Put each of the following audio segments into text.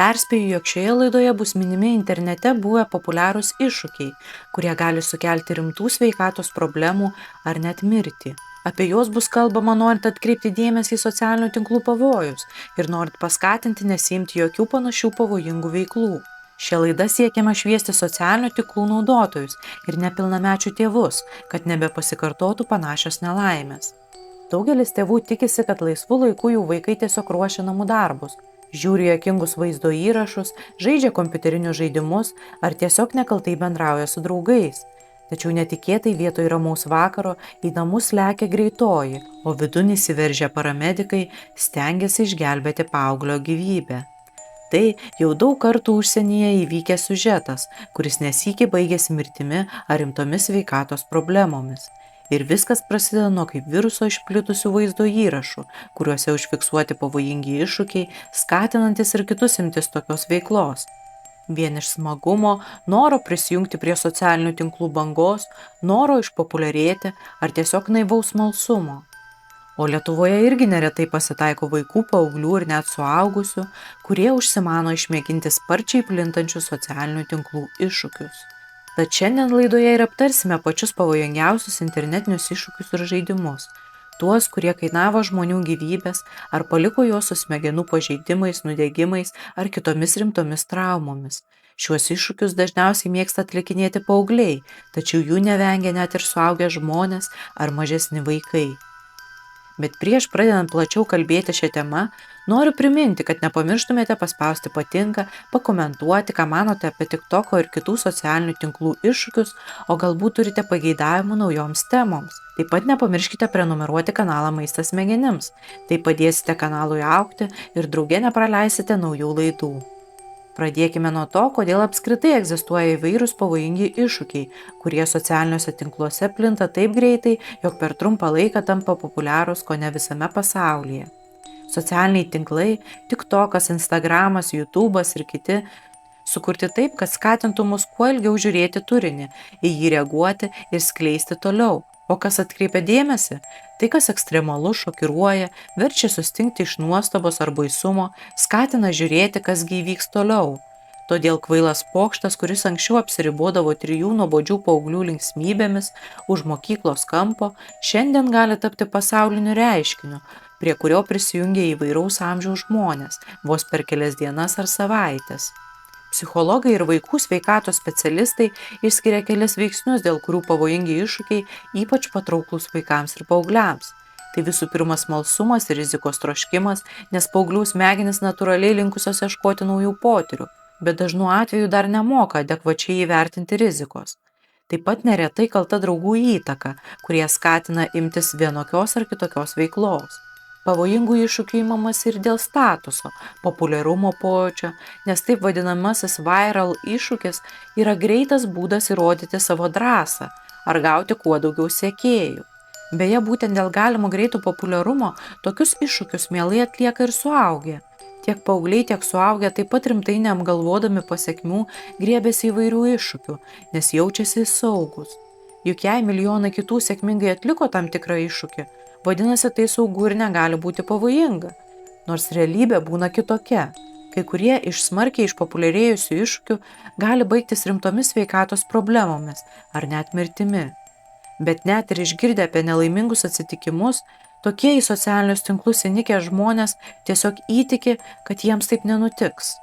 Perspėju, jog šioje laidoje bus minimi internete buvę populiarūs iššūkiai, kurie gali sukelti rimtų sveikatos problemų ar net mirtį. Apie juos bus kalbama norint atkreipti dėmesį į socialinių tinklų pavojus ir norint paskatinti nesiimti jokių panašių pavojingų veiklų. Šia laida siekiama šviesti socialinių tinklų naudotojus ir nepilnamečių tėvus, kad nebepasikartotų panašios nelaimės. Daugelis tėvų tikisi, kad laisvu laiku jų vaikai tiesiog ruošia namų darbus, žiūri juokingus vaizdo įrašus, žaidžia kompiuterinius žaidimus ar tiesiog nekaltai bendrauja su draugais. Tačiau netikėtai vietoj ramaus vakaro į namus lekia greitoji, o vidun įsiveržę paramedikai stengiasi išgelbėti paauglio gyvybę. Tai jau daug kartų užsienyje įvykęs siužetas, kuris nesykį baigėsi mirtimi ar rimtomis sveikatos problemomis. Ir viskas prasideda nuo kaip viruso išplitusių vaizdo įrašų, kuriuose užfiksuoti pavojingi iššūkiai, skatinantis ir kitus imtis tokios veiklos. Vien iš smagumo, noro prisijungti prie socialinių tinklų bangos, noro išpopuliarėti ar tiesiog naivaus smalsumo. O Lietuvoje irgi neretai pasitaiko vaikų, paauglių ir net suaugusių, kurie užsimano išmėginti sparčiai plintančius socialinių tinklų iššūkius. Tad šiandien laidoje ir aptarsime pačius pavojingiausius internetinius iššūkius ir žaidimus. Tuos, kurie kainavo žmonių gyvybės ar paliko juos su smegenų pažeidimais, nudegimais ar kitomis rimtomis traumomis. Šiuos iššūkius dažniausiai mėgsta atlikinėti paaugliai, tačiau jų nevengia net ir suaugę žmonės ar mažesni vaikai. Bet prieš pradedant plačiau kalbėti šią temą, noriu priminti, kad nepamirštumėte paspausti patinka, pakomentuoti, ką manote apie TikToko ir kitų socialinių tinklų iššūkius, o galbūt turite pageidavimų naujoms temoms. Taip pat nepamirškite prenumeruoti kanalą Maistas smegenims. Tai padėsite kanalui augti ir drauge nepraleisite naujų laidų. Pradėkime nuo to, kodėl apskritai egzistuoja įvairūs pavojingi iššūkiai, kurie socialiniuose tinkluose plinta taip greitai, jog per trumpą laiką tampa populiarūs kone visame pasaulyje. Socialiniai tinklai, TikTokas, Instagramas, YouTube'as ir kiti sukurti taip, kad skatintų mus kuo ilgiau žiūrėti turinį, į jį reaguoti ir skleisti toliau. O kas atkreipia dėmesį? Tai, kas ekstremalu, šokiruoja, verčia sustingti iš nuostabos ar baisumo, skatina žiūrėti, kas gi įvyks toliau. Todėl kvailas pokštas, kuris anksčiau apsiribodavo 3 nuobodžių paauglių linksmybėmis už mokyklos kampo, šiandien gali tapti pasauliniu reiškiniu, prie kurio prisijungia įvairaus amžiaus žmonės, vos per kelias dienas ar savaitės. Psichologai ir vaikų sveikatos specialistai išskiria kelis veiksnius, dėl kurių pavojingi iššūkiai ypač patrauklūs vaikams ir paaugliams. Tai visų pirma smalsumas ir rizikos troškimas, nes paauglių smegenys natūraliai linkusios ieškoti naujų potyrių, bet dažnu atveju dar nemoka adekvačiai įvertinti rizikos. Taip pat neretai kalta draugų įtaka, kurie skatina imtis vienokios ar kitokios veiklos. Pavojingų iššūkių imamas ir dėl statuso, populiarumo pojūčio, nes taip vadinamasis viral iššūkis yra greitas būdas įrodyti savo drąsą ar gauti kuo daugiau sekėjų. Beje, būtent dėl galimo greito populiarumo tokius iššūkius mielai atlieka ir suaugę. Tiek paaugliai, tiek suaugę taip pat rimtai neapgalvodami pasekmių griebiasi įvairių iššūkių, nes jaučiasi saugus. Juk jei milijonai kitų sėkmingai atliko tam tikrą iššūkį, vadinasi, tai saugu ir negali būti pavojinga. Nors realybė būna kitokia. Kai kurie iš smarkiai išpopuliarėjusių iššūkių gali baigtis rimtomis sveikatos problemomis ar net mirtimi. Bet net ir išgirdę apie nelaimingus atsitikimus, tokie į socialinius tinklus įnikę žmonės tiesiog įtiki, kad jiems taip nenutiks.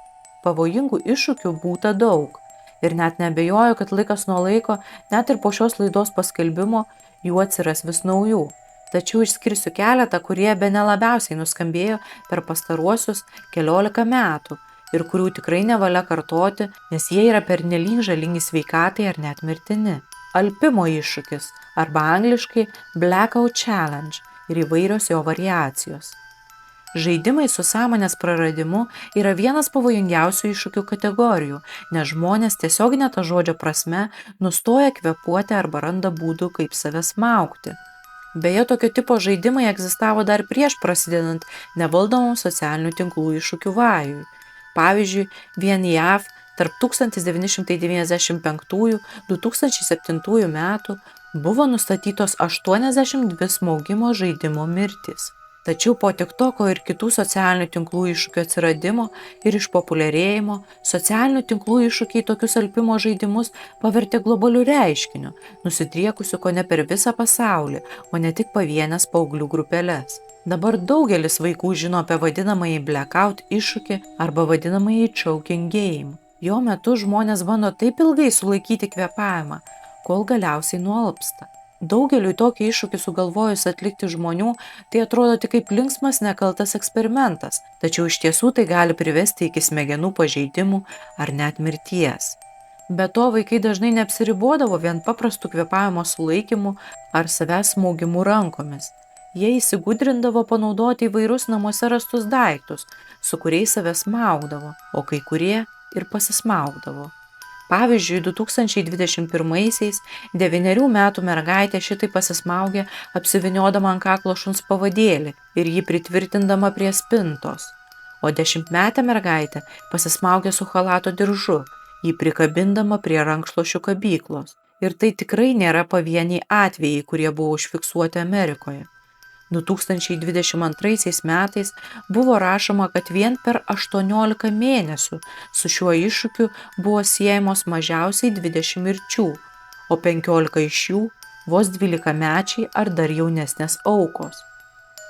Pavojingų iššūkių būta daug. Ir net neabejoju, kad laikas nuo laiko, net ir po šios laidos paskelbimo, jų atsiras vis naujų. Tačiau išskirsiu keletą, kurie bene labiausiai nuskambėjo per pastaruosius 14 metų ir kurių tikrai nevalia kartoti, nes jie yra pernelyg žalingi sveikatai ar net mirtini. Alpimo iššūkis arba angliškai Blackout Challenge ir įvairios jo variacijos. Žaidimai su sąmonės praradimu yra vienas pavojingiausių iššūkių kategorijų, nes žmonės tiesioginė ta žodžio prasme nustoja kvėpuoti arba randa būdų, kaip save smaugti. Beje, tokio tipo žaidimai egzistavo dar prieš prasidedant nevaldomam socialinių tinklų iššūkių vajui. Pavyzdžiui, vien JAV tarp 1995–2007 metų buvo nustatytos 82 smaugimo žaidimo mirtys. Tačiau po TikToko ir kitų socialinių tinklų iššūkių atsiradimo ir išpopuliarėjimo, socialinių tinklų iššūkiai tokius alpimo žaidimus pavertė globaliu reiškiniu, nusidriekusiu kone per visą pasaulį, o ne tik pavienės paauglių grupelės. Dabar daugelis vaikų žino apie vadinamąjį blackout iššūkį arba vadinamąjį choking game. Jo metu žmonės bando taip ilgai sulaikyti kvėpavimą, kol galiausiai nualpsta. Daugeliui tokį iššūkį sugalvojus atlikti žmonių, tai atrodo tik kaip linksmas nekaltas eksperimentas, tačiau iš tiesų tai gali privesti iki smegenų pažeidimų ar net mirties. Be to, vaikai dažnai neapsiribodavo vien paprastų kvėpavimo sulaikymu ar savęs smaugimu rankomis. Jie įsigudrindavo panaudoti įvairius namuose rastus daiktus, su kuriais save smaugdavo, o kai kurie ir pasismaugdavo. Pavyzdžiui, 2021-aisiais 9 metų mergaitė šitai pasismaugė apsivyniodama ant kaklo šuns pavadėlį ir jį pritvirtindama prie spintos. O 10-metė mergaitė pasismaugė su chalato diržu, jį prikabindama prie rankšluosčių kabyklos. Ir tai tikrai nėra pavieniai atvejai, kurie buvo užfiksuoti Amerikoje. 2022 metais buvo rašoma, kad vien per 18 mėnesių su šiuo iššūkiu buvo siejamos mažiausiai 20 mirčių, o 15 iš jų vos 12-mečiai ar dar jaunesnės aukos.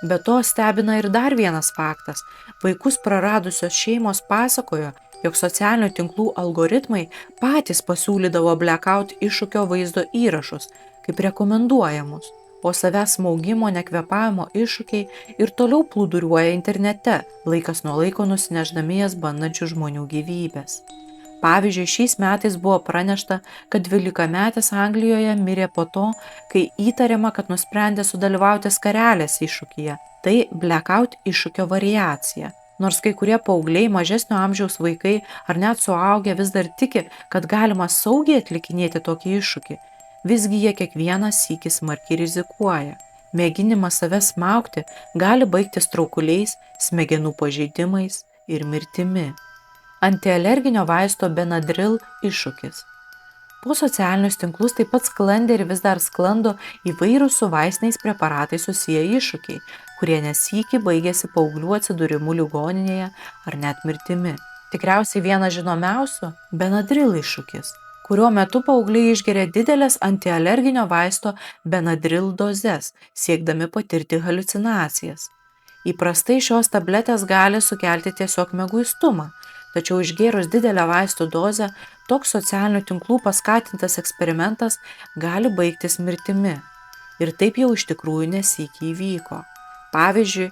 Be to stebina ir dar vienas faktas. Vaikus praradusios šeimos pasakojo, jog socialinių tinklų algoritmai patys pasiūlydavo blackout iššūkio vaizdo įrašus kaip rekomenduojamus, o savęs smaugimo nekvėpavimo iššūkiai ir toliau plūduriuoja internete, laikas nuo laiko nusineždami jas bandančių žmonių gyvybės. Pavyzdžiui, šiais metais buvo pranešta, kad 12-metės Anglijoje mirė po to, kai įtariama, kad nusprendė sudalyvauti skarelės iššūkyje. Tai blackout iššūkio variacija. Nors kai kurie paaugliai, mažesnio amžiaus vaikai ar net suaugę vis dar tiki, kad galima saugiai atlikinėti tokį iššūkį, visgi jie kiekvieną sykį smarkiai rizikuoja. Mėginimas save smaugti gali baigtis traukuliais, smegenų pažeidimais ir mirtimi. Antialerginio vaisto Benadryl iššūkis. Po socialinius tinklus taip pat sklandė ir vis dar sklando įvairūs su vaistiniais preparatais susiję iššūkiai, kurie nesykį baigėsi paauglių atsidūrimu ligoninėje ar net mirtimi. Tikriausiai vienas žinomiausių – Benadryl iššūkis, kurio metu paaugliai išgeria didelės antialerginio vaisto Benadryl dozes, siekdami patirti haliucinacijas. Įprastai šios tabletės gali sukelti tiesiog mieguistumą, tačiau išgėrus didelę vaistų dozę, toks socialinių tinklų paskatintas eksperimentas gali baigtis mirtimi. Ir taip jau iš tikrųjų nesykį įvyko. Pavyzdžiui,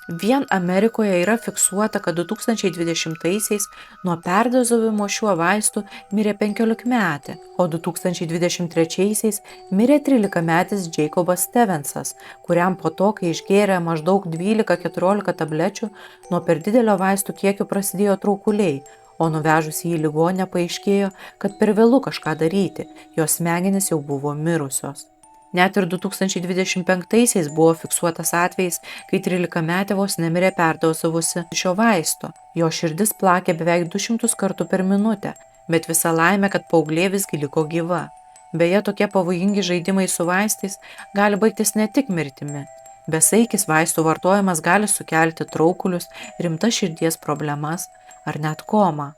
vien Amerikoje yra fiksuota, kad 2020-aisiais nuo perdozavimo šiuo vaistu mirė 15-metė, o 2023-aisiais mirė 13-metis Jacobas Stevensas, kuriam po to, kai išgėrė maždaug 12-14 tablečių, nuo per didelio vaistų kiekio prasidėjo traukuliai, o nuvežus jį į ligoninę paaiškėjo, kad per vėlu kažką daryti, jos smegenys jau buvo mirusios. Net ir 2025-aisiais buvo fiksuotas atvejis, kai 13-metė vos nemirė perdozavusi šio vaisto. Jo širdis plakė beveik 200 kartų per minutę, bet visa laimė, kad paauglė visgi liko gyva. Beje, tokie pavojingi žaidimai su vaistais gali baigtis ne tik mirtimi. Besaikis vaistų vartojimas gali sukelti traukulius, rimtas širdies problemas ar net komą.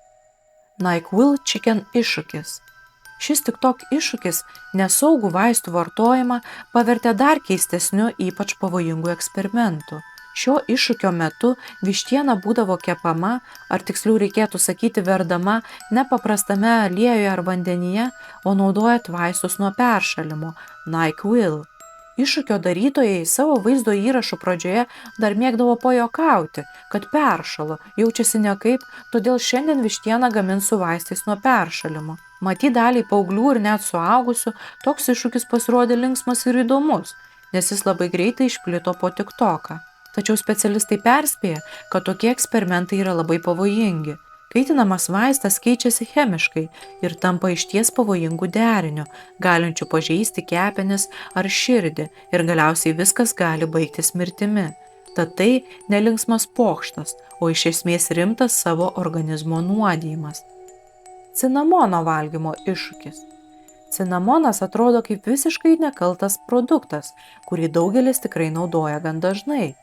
NyQuil Chicken iššūkis. Šis TikTok iššūkis nesaugų vaistų vartojimą pavertė dar keistesniu, ypač pavojingų eksperimentų. Šio iššūkio metu vištiena būdavo kepama, ar tiksliau reikėtų sakyti verdama, ne paprastame aliejuje ar vandenyje, o naudojant vaistus nuo peršalimo – NyQuil. Iššūkio darytojai savo vaizdo įrašų pradžioje dar mėgdavo pajuokauti, kad peršalo, jaučiasi nekaip, todėl šiandien vištieną gamins su vaistais nuo peršalimo. Matyt, daliai paauglių ir net suaugusių toks iššūkis pasirodė linksmas ir įdomus, nes jis labai greitai išplito po TikToką. Tačiau specialistai perspėja, kad tokie eksperimentai yra labai pavojingi. Kaitinamas vaistas keičiasi chemiškai ir tampa išties pavojingų derinių, galinčių pažeisti kepenis ar širdį ir galiausiai viskas gali baigtis mirtimi. Tad tai nelinksmas pokštas, o iš esmės rimtas savo organizmo nuodijimas. Cinamono valgymo iššūkis. Cinamonas atrodo kaip visiškai nekaltas produktas, kurį daugelis tikrai naudoja gan dažnai.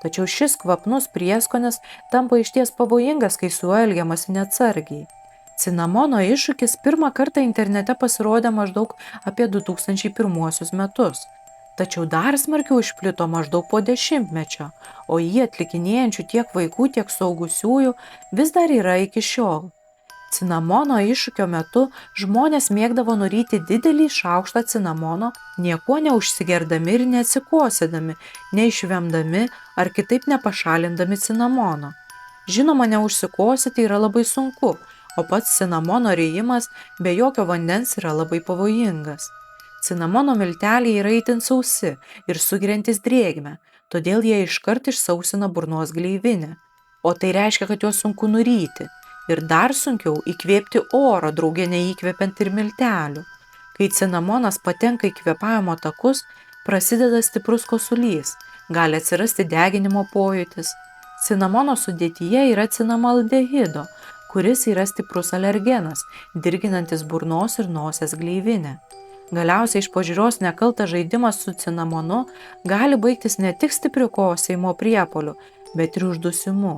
Tačiau šis kvapnus prieskonis tampa išties pavojingas, kai su juo elgiamasi neatsargiai. Cinamono iššūkis pirmą kartą internete pasirodė maždaug apie 2001 metus. Tačiau dar smarkiau išplito maždaug po 10-mečio, o jį atlikinėjančių tiek vaikų, tiek suaugusiųjų vis dar yra iki šiol. Cinamono iššūkio metu žmonės mėgdavo nuryti didelį šaukštą cinamono, niekuo neužsigerdami ir neatsikosėdami, neišvemdami ar kitaip nepašalindami cinamono. Žinoma, neužsikosėti yra labai sunku, o pats cinamono rijimas be jokio vandens yra labai pavojingas. Cinamono milteliai yra itin sausi ir sugeriantys drėgmę, todėl jie iškart išsausina burnos gleivinę. O tai reiškia, kad juos sunku nuryti. Ir dar sunkiau įkvėpti oro, drauge neįkvepiant ir miltelių. Kai cinamonas patenka į kvėpavimo takus, prasideda stiprus kosulys, gali atsirasti deginimo pojūtis. Cinamono sudėtyje yra cinamaldehido, kuris yra stiprus alergenas, dirginantis burnos ir nosies gleivinę. Galiausiai iš pažiūros nekaltas žaidimas su cinamonu gali baigtis ne tik stipriu kosėjimo priepuoliu, bet ir uždusimu.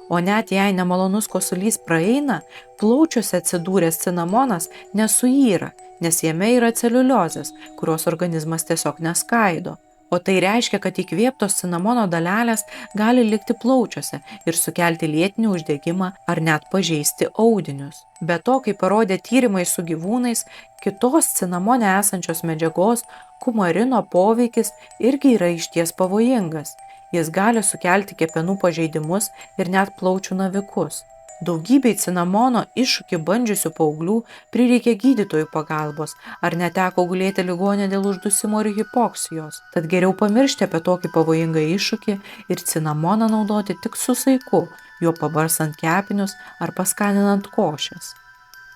O net jei nemalonus kosulys praeina, plaučiuose atsidūręs cinamonas nesuyra, nes jame yra celiuliozės, kurios organizmas tiesiog neskaido. O tai reiškia, kad įkvėptos cinamono dalelės gali likti plaučiuose ir sukelti lėtinį uždegimą ar net pažeisti audinius. Be to, kaip parodė tyrimai su gyvūnais, kitos cinamone esančios medžiagos, kumarino poveikis irgi yra išties pavojingas. Jis gali sukelti kepenų pažeidimus ir net plaučių navikus. Daugybei cinamono iššūkį bandžiusių paauglių prireikė gydytojų pagalbos ar neteko gulėti ligoninėje dėl uždusimo ir hipoksijos. Tad geriau pamiršti apie tokį pavojingą iššūkį ir cinamoną naudoti tik su saiku, juo pabarstant kepinius ar paskaninant košes.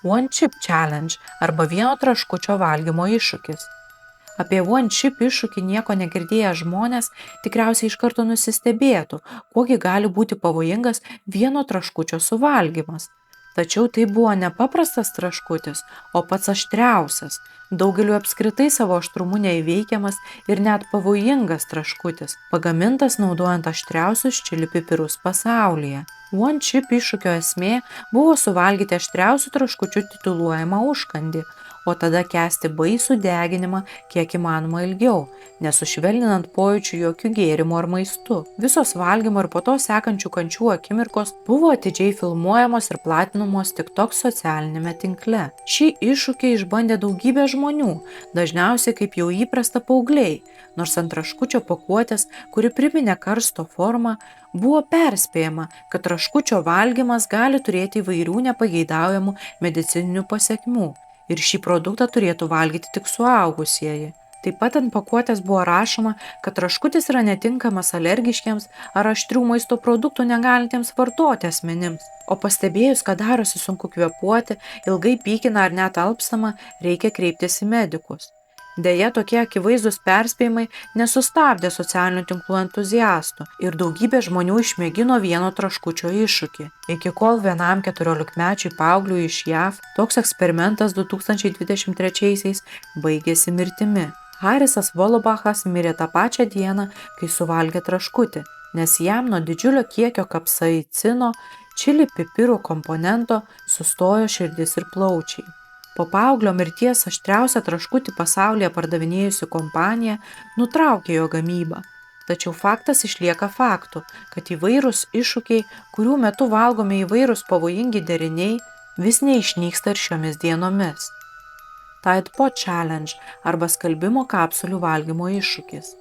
One Chip Challenge arba vieno traškučio valgymo iššūkis. Apie One Chip iššūkį nieko negirdėję žmonės tikriausiai iš karto nusistebėtų, kogi gali būti pavojingas vieno traškučio suvalgymas. Tačiau tai buvo ne paprastas traškutis, o pats aštriausias, daugeliu apskritai savo aštrumu neįveikiamas ir net pavojingas traškutis, pagamintas naudojant aštriausius čili pipirus pasaulyje. One Chip iššūkio esmė buvo suvalgyti aštriausių traškučių tituluojamą užkandį, o tada kęsti baisų deginimą kiek įmanoma ilgiau, nesušvelninant pojūčių jokių gėrimų ar maistų. Visos valgymo ir po to sekančių kančių akimirkos buvo atidžiai filmuojamos ir platinamos TikTok socialinėme tinkle. Šį iššūkį išbandė daugybė žmonių, dažniausiai kaip jau įprasta paaugliai, nors ant traškučio pakuotės, kuri priminė karsto formą, buvo perspėjama, kad traškučio valgymas gali turėti įvairių nepageidaujamų medicininių pasekmių. Ir šį produktą turėtų valgyti tik suaugusieji. Taip pat ant pakuotės buvo rašoma, kad traškutis yra netinkamas alergiškiams ar aštrių maisto produktų negalintiems vartoti asmenims. O pastebėjus, kad darosi sunku kvėpuoti, ilgai pykina ar net alpstama, reikia kreiptis į medikus. Deja, tokie akivaizdūs perspėjimai nesustabdė socialinių tinklų entuziastų ir daugybė žmonių išmėgino vieno traškučio iššūkį. Iki kol vienam 14-mečiui paaugliui iš JAV toks eksperimentas 2023-aisiais baigėsi mirtimi. Harisas Volobachas mirė tą pačią dieną, kai suvalgė traškutį, nes jam nuo didžiulio kiekio kapsaicino, čili pipirų komponento, sustojo širdis ir plaučiai. Po paauglio mirties aštriausią traškutį pasaulyje pardavinėjusi kompanija nutraukė jo gamybą. Tačiau faktas išlieka faktu, kad įvairūs iššūkiai, kurių metu valgomi įvairūs pavojingi deriniai, vis neišnyksta ir šiomis dienomis. Tide Pod Challenge arba skalbimo kapsulių valgymo iššūkis.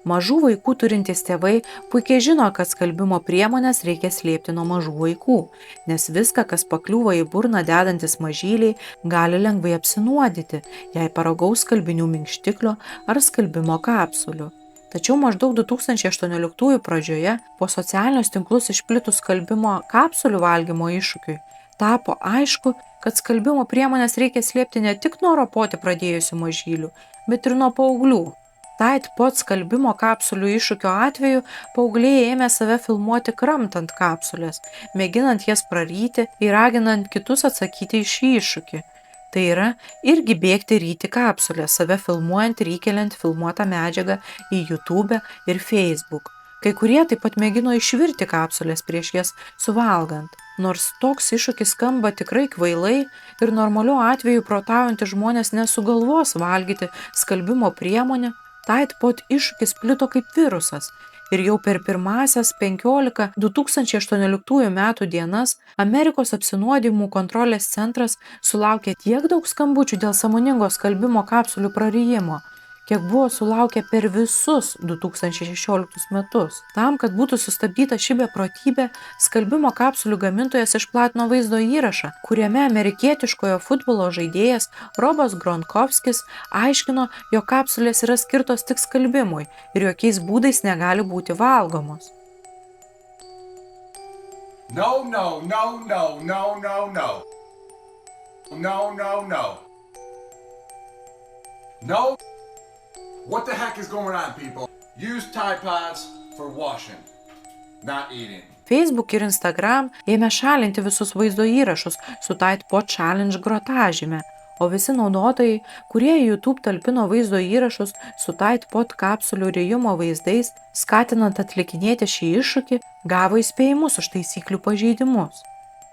Mažų vaikų turintys tėvai puikiai žino, kad skalbimo priemonės reikia slėpti nuo mažų vaikų, nes viską, kas pakliūva į burną dedantis mažyliai, gali lengvai apsinuodyti, jei paragaus skalbinių minkštiklio ar skalbimo kapsulių. Tačiau maždaug 2018 pradžioje, po socialinius tinklus išplitus skalbimo kapsulių valgymo iššūkiui, tapo aišku, kad skalbimo priemonės reikia slėpti ne tik nuo ropoti pradėjusių mažylių, bet ir nuo paauglių. Tide Pod skalbimo kapsulių iššūkio atveju paaugliai ėmė save filmuoti kramtant kapsulės, mėginant jas praryti ir raginant kitus atsakyti į šį iššūkį. Tai yra, irgi bėgti ryti kapsulę, save filmuojant ir įkeliant filmuotą medžiagą į YouTube ir Facebook. Kai kurie taip pat mėgino išvirti kapsulės prieš jas suvalgant. Nors toks iššūkis skamba tikrai kvailai ir normaliu atveju protaujantys žmonės nesugalvos valgyti skalbimo priemonę, Tide Pod iššūkis plito kaip virusas. Ir jau per pirmąsias 15 2018 metų dienas Amerikos apsinuodijimų kontrolės centras sulaukė tiek daug skambučių dėl sąmoningo skalbimo kapsulių prarijimo, kiek buvo sulaukę per visus 2016 metus. Tam, kad būtų sustabdyta ši beprotybė, skalbimo kapsulių gamintojas išplatino vaizdo įrašą, kuriame amerikietiškojo futbolo žaidėjas Robas Gronkowskis aiškino, jog kapsulės yra skirtos tik skalbimui ir jokiais būdais negali būti valgomos. No, no, no, no, no, no, no. No, no, no. No. What the heck is going on, people? Use Tide Pods for washing, not eating. Facebook ir Instagram ėmė šalinti visus vaizdo įrašus su Tide Pod Challenge grotažyme, o visi naudotojai, kurie į YouTube talpino vaizdo įrašus su Tide Pod kapsulių rijimo vaizdais, skatinant atlikinėti šį iššūkį, gavo įspėjimus už taisyklių pažeidimus.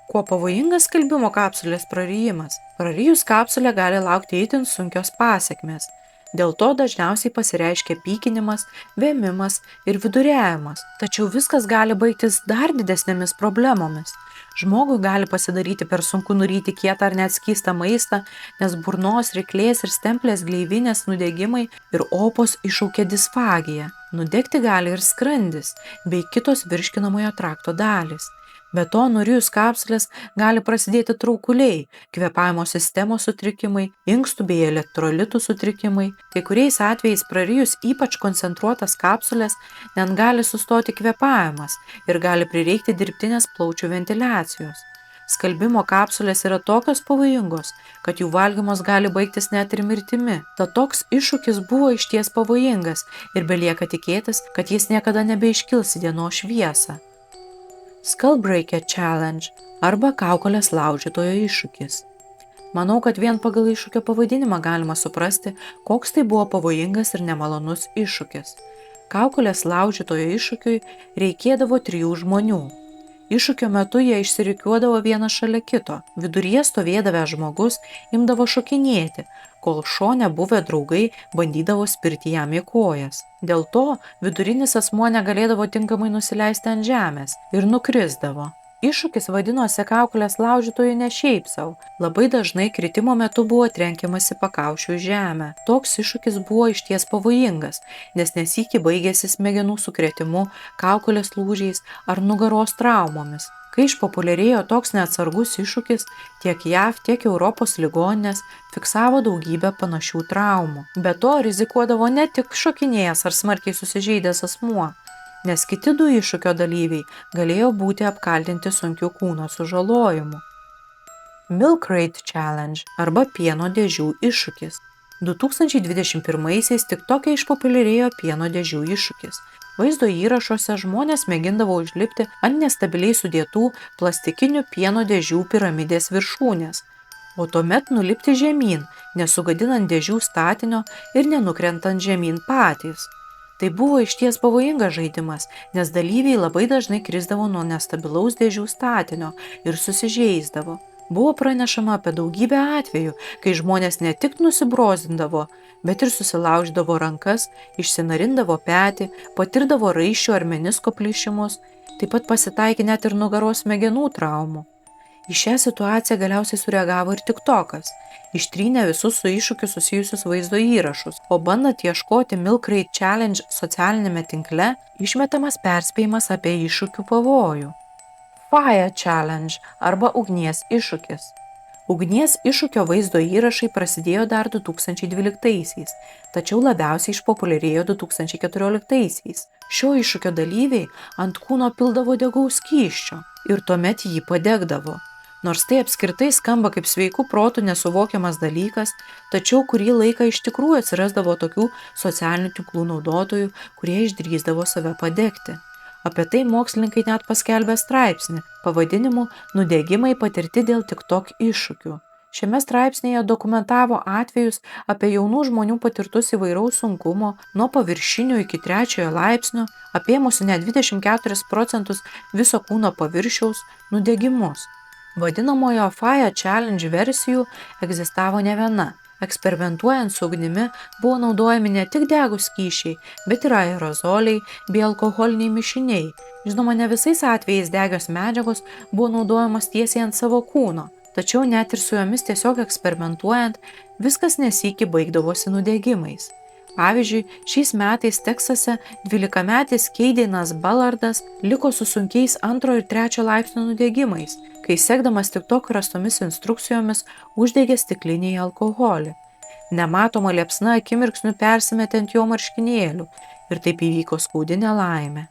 Kuo pavojingas skalbimo kapsulės prarijimas? Prarijus kapsulę gali laukti itin sunkios pasekmės. Dėl to dažniausiai pasireiškia pykinimas, vėmimas ir viduriavimas. Tačiau viskas gali baigtis dar didesnėmis problemomis. Žmogui gali pasidaryti per sunku nuryti kietą ar net skystą maistą, nes burnos, ryklės ir stemplės gleivinės nudegimai ir opos iššaukia disfagiją. Nudegti gali ir skrandis bei kitos virškinamojo trakto dalys. Be to, nurijus kapsulės gali prasidėti traukuliai, kvėpavimo sistemos sutrikimai, inkstų bei elektrolitų sutrikimai. Kai kuriais atvejais prarijus ypač koncentruotas kapsulės net gali sustoti kvėpavimas ir gali prireikti dirbtinės plaučių ventiliacijos. Skalbimo kapsulės yra tokios pavojingos, kad jų valgymas gali baigtis net ir mirtimi. Tad toks iššūkis buvo išties pavojingas ir belieka tikėtis, kad jis niekada nebeiškils į dienos šviesą. Skullbreaker Challenge arba kaukolės laužytojo iššūkis. Manau, kad vien pagal iššūkio pavadinimą galima suprasti, koks tai buvo pavojingas ir nemalonus iššūkis. Kaukolės laužytojo iššūkiui reikėdavo 3 žmonių. Iššūkio metu jie išsirikiuodavo vienas šalia kito. Viduryje stovėdavęs žmogus imdavo šokinėti, kol šone buvę draugai bandydavo spirti jam į kojas. Dėl to vidurinis asmuo negalėdavo tinkamai nusileisti ant žemės ir nukrisdavo. Iššūkis vadinosi kaukolės laužytojų ne šiaip sau. Labai dažnai kritimo metu buvo trenkiamasi pakaušiu į žemę. Toks iššūkis buvo išties pavojingas, nes nesykį baigėsi smegenų sukrėtimu, kaukolės lūžiais ar nugaros traumomis. Kai išpopuliarėjo toks neatsargus iššūkis, tiek JAV, tiek Europos ligoninės fiksavo daugybę panašių traumų. Be to rizikuodavo ne tik šokinėjęs ar smarkiai susižeidęs asmuo, nes kiti 2 iššūkio dalyviai galėjo būti apkaltinti sunkiu kūno sužalojimu. Milk Crate Challenge arba pieno dėžių iššūkis. 2021-aisiais TikTok'e išpopuliarėjo pieno dėžių iššūkis. Vaizdo įrašuose žmonės mėgindavo užlipti ant nestabiliai sudėtų plastikinių pieno dėžių piramidės viršūnės, o tuomet nulipti žemyn, nesugadinant dėžių statinio ir nenukrentant žemyn patys. Tai buvo išties pavojingas žaidimas, nes dalyviai labai dažnai krisdavo nuo nestabilaus dėžių statinio ir susižeisdavo. Buvo pranešama apie daugybę atvejų, kai žmonės ne tik nusibrozdindavo, bet ir susilauždavo rankas, išsinarindavo petį, patirdavo raiščių ar menisko plyšimus, taip pat pasitaikė net ir nugaros smegenų traumų. Į šią situaciją galiausiai sureagavo ir TikTok'as. Ištrynė visus su iššūkiu susijusius vaizdo įrašus, o bandant ieškoti Milk Crate Challenge socialinėme tinkle, išmetamas perspėjimas apie iššūkių pavojų. Fire Challenge arba ugnies iššūkis. Ugnies iššūkio vaizdo įrašai prasidėjo dar 2012-aisiais, tačiau labiausiai išpopuliarėjo 2014-aisiais. Šio iššūkio dalyviai ant kūno pildavo degaus skysčio ir tuomet jį padegdavo. Nors tai apskritai skamba kaip sveikų protų nesuvokiamas dalykas, tačiau kurį laiką iš tikrųjų atsirasdavo tokių socialinių tinklų naudotojų, kurie išdrįsdavo save padegti. Apie tai mokslininkai net paskelbė straipsnį pavadinimu Nudegimai patirti dėl TikTok iššūkių. Šiame straipsnėje dokumentavo atvejus apie jaunų žmonių patirtus įvairaus sunkumo, nuo paviršinio iki 3 laipsnio, apėmusių net 24% viso kūno paviršiaus nudegimus. Vadinamojo Fire Challenge versijų egzistavo ne viena. Eksperimentuojant su ugnimi buvo naudojami ne tik degūs skysčiai, bet ir aerozoliai bei alkoholiniai mišiniai. Žinoma, ne visais atvejais degios medžiagos buvo naudojamos tiesiai ant savo kūno, tačiau net ir su jomis tiesiog eksperimentuojant, viskas nesykį baigdavosi nudegimais. Pavyzdžiui, šiais metais Teksase 12-metis Keidinas Ballardas liko su sunkiais 2 ir 3 laipsnio nudegimais, kai sekdamas TikTok rastomis instrukcijomis uždegė stiklinį alkoholį. Nematoma liepsna akimirksniu persimetė ant jo marškinėlių ir taip įvyko skaudi nelaimė.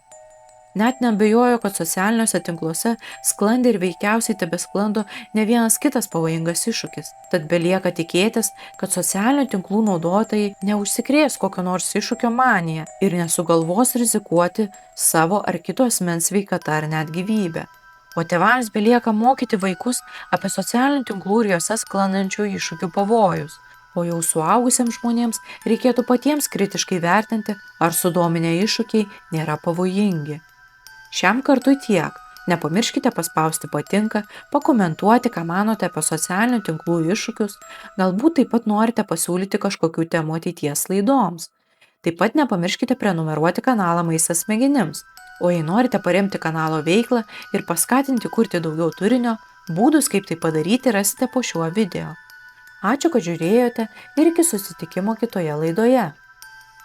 Net neabejoju, kad socialiniuose tinkluose sklandė ir veikiausiai tebesklando ne vienas kitas pavojingas iššūkis. Tad belieka tikėtis, kad socialinių tinklų naudotojai neužsikrės kokio nors iššūkio manija ir nesugalvos rizikuoti savo ar kito asmens sveikata ar net gyvybę. O tėvams belieka mokyti vaikus apie socialinių tinklų ir juose sklandančių iššūkių pavojus. O jau suaugusiems žmonėms reikėtų patiems kritiškai vertinti, ar sudominę iššūkiai nėra pavojingi. Šiam kartui tiek. Nepamirškite paspausti patinka, pakomentuoti, ką manote apie socialinių tinklų iššūkius, galbūt taip pat norite pasiūlyti kažkokių temų ateities laidoms. Taip pat nepamirškite prenumeruoti kanalą Maistas smegenims. O jei norite paremti kanalo veiklą ir paskatinti kurti daugiau turinio, būdus kaip tai padaryti rasite po šiuo video. Ačiū, kad žiūrėjote ir iki susitikimo kitoje laidoje.